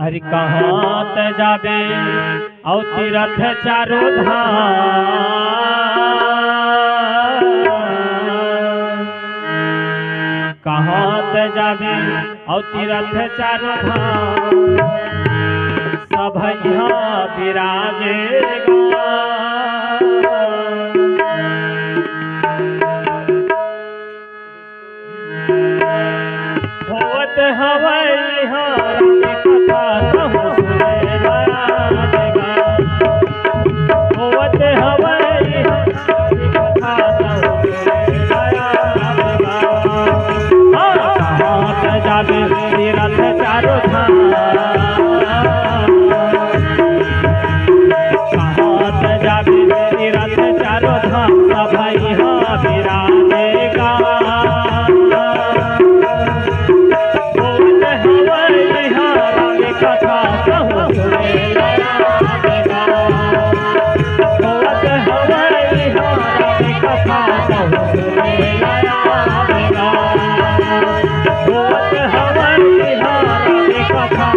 हरि कहाँ त जाबे और तीरथ चारो धाम, कहाँ त जाबे और तीरथ चारो धाम, सब यहाँ विराजेगा। होवत हवै राम कथा कहूँ सुने लायगा, होवत हवै कथा कहूँ सुने लायगा। कहाँ त जाबे तीरथ चारो धाम, कहाँ त जाबे तीरथ चारो धाम, सब यहाँ विराजेगा। कथा कहूँ सुने लायगा, होवत हवै कथा कहूँ सुने लायगा, होवत हवै कथा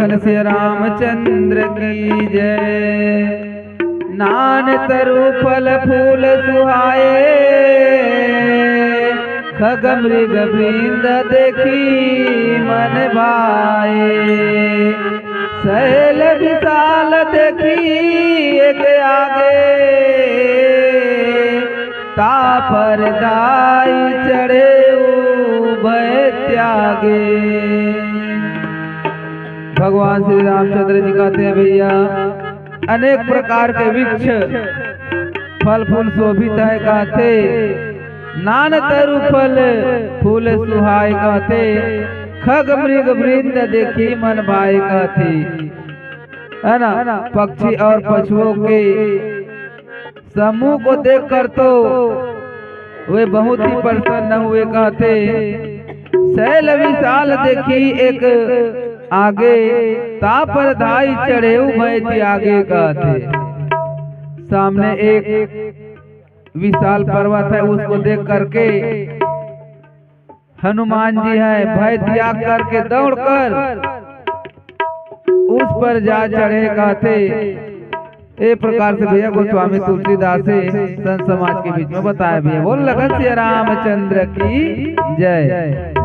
लगन श्री रामचंद्र की जय। नान तरु फल फूल सुहाए, खग मृग वृंद देखी मन भाए। शैल विशाल देखी एक आगे, तापर दाई चढ़े उभय त्यागे। भगवान श्री रामचंद्र जी कहते हैं भैया अनेक प्रकार के वृक्ष फल फूल शोभित है कहते, नान तरु फल फूल सुहाय कहते, खग मृग वृंद देखी मन भाई कहते, है ना। पक्षी और पशुओं के समूह को देखकर तो वे बहुत ही प्रसन्न हुए कहते। शैल विशाल देखी एक आगे, तापर धाई चढ़े भय त्यागे कहते। सामने एक विशाल पर्वत है, उसको देख करके हनुमान जी है भय त्याग करके दौड़कर उस पर जा चढ़े कहते। एक प्रकार से भैया गोस्वामी तुलसीदास से संत समाज के बीच में बताया भैया। बोल लगन श्री रामचंद्र की जय।